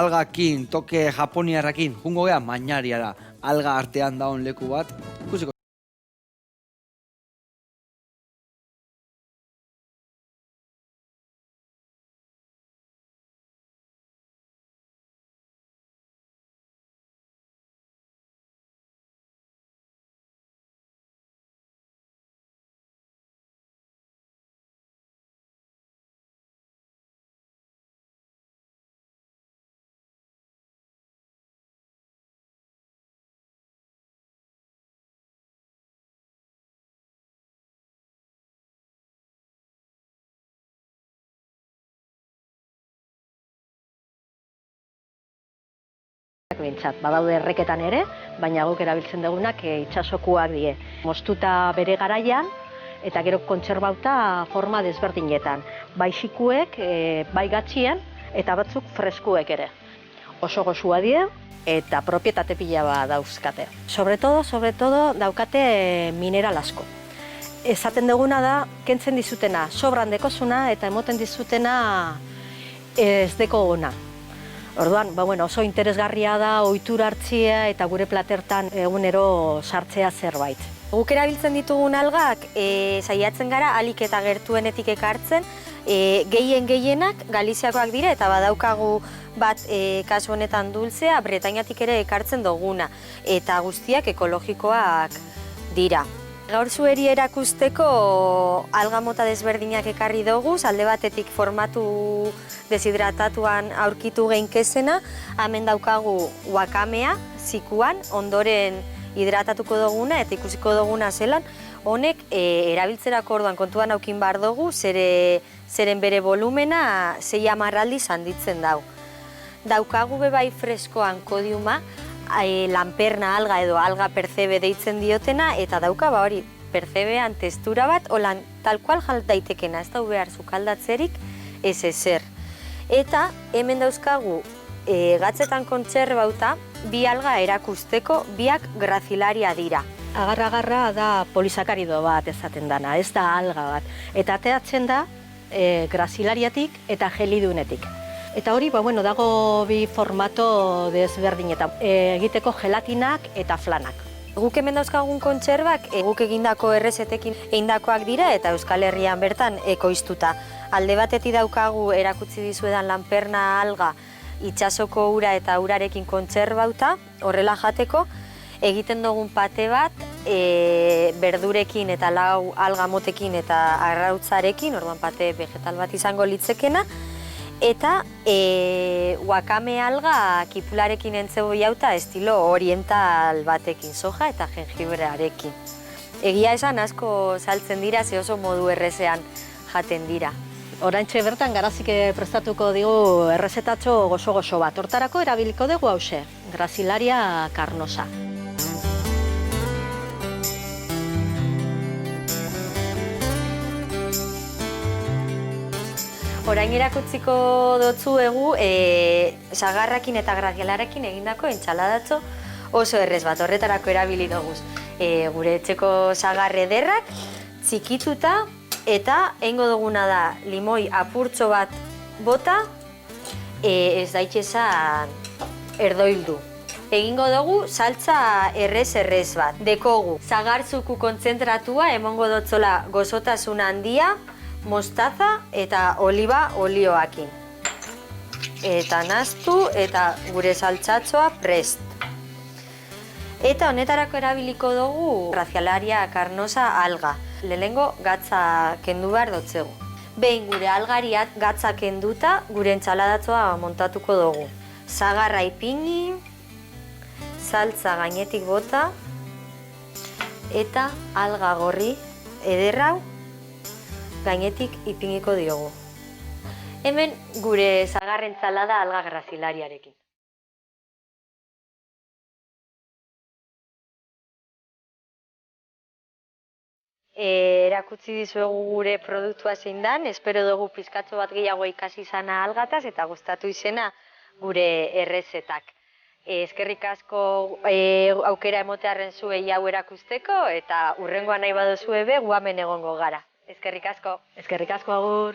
Algakin, toke japoniarrakin, jungo gea Mañariara, alga artean daun leku bat, ikusiko. Behintzat, badaude erreketan ere, baina guk erabiltzen dugunak itsasokoak die. Moztuta bere garaian eta gero kontserbauta forma desberdinetan. Bai xikuek, bai gatxien eta batzuk freskuek ere. Oso goxua die eta propietate pila bat dauzkate. Sobre todo daukate mineral asko. Esaten duguna da, kentzen dizutena, sobran dekozuna eta emoten dizutena ez deko ona. Orduan, oso interesgarria da ohitura hartzea eta gure platertan egunero sartzea zerbait. Guk erabiltzen ditugun algak saiatzen gara ahalik eta gertuenetik ekartzen, gehienak Galiziakoak dira eta badaukagu bat kasu honetan dulzea Bretainatik ere ekartzen duguna eta guztiak ekologikoak dira. Gaur zueri erakusteko alga mota desberdinak ekarri dugu, alde batetik formatu deshidratatuan aurkitu geinkezena, hemen daukagu wakamea, zikuan, ondoren hidratatuko duguna eta ikusiko duguna zelan, honek erabiltzerako orduan kontuan aukin behar dugu, zeren bere volumena 6-10 aldiz handitzen dau. Daukagu bebai freskoan kodiuma, lanperna alga edo alga percebe deitzen diotena, eta dauka hori percebean testura bat, holan tal kual jalt daitekena, ez da behar zukaldatzerik, ez ezer. Eta hemen dauzkagu gatzetan kontserbauta, bi alga erakusteko, biak grazilaria dira. Agarra da polisakarido bat esaten dana, ez da alga bat. Eta ateatzen da grazilariatik eta gelidunetik. Eta hori, dago bi formato desberdinetan, egiteko gelatinak eta flanak. Guk hemen dauzkagun kontserbak, guk egindako errezetekin egindakoak dira eta Euskal Herrian bertan ekoiztuta. Alde batetik daukagu erakutsi dizuedan lanperna alga itsasoko ura eta urarekin kontserbauta, horrela jateko, egiten dugun pate bat, berdurekin eta lau alga motekin eta arrautzarekin, orduan pate vegetal bat izango litzekena, eta wakame alga kipularekin entzeboiauta estilo oriental batekin, soja eta jengibrearekin. Egia esan asko saltzen dira, ze oso modu errezean jaten dira. Oraintxe bertan garazik prestatuko digu errezetatxo goxo-goxo bat. Hortarako erabiliko dugu hause, Gracilaria carnosa. Orain erakutziko dotzuegu sagarrakin eta grazialarekin egindako entxaladatxo oso errez bat, horretarako erabili doguz. Gure etxeko sagar ederrak, txikituta, eta egingo duguna da limoi apurtxo bat bota, ez daitxezan erdoildu. Egingo dugu saltza errez bat. Dekogu sagartzuku kontzentratua emongo dotzola gozotasun handia, mostaza eta oliba olioakin. Eta naztu eta gure saltzatxoa prest. Eta honetarako erabiliko dugu Gracilaria carnosa alga. Lehenengo gatza kendu behar dotzegu. Behin gure algariat gatza kenduta gure entxaladatzoa montatuko dugu. Sagarra ipini, saltza gainetik bota eta alga gorri ederrau gainetik ipiniko diogu. Hemen gure sagar entsalada alga grazilariarekin. Erakutsi dizuegu gure produktua zein dan, espero dugu pizkatxo bat gehiago ikasi izana algataz eta gustatu izena gure errezetak. Eskerrik asko aukera emotearren zuei hau erakusteko eta hurrengoa nahi baduzue be gu hemen egongo gara. Eskerrik asko. Eskerrik asko, agur.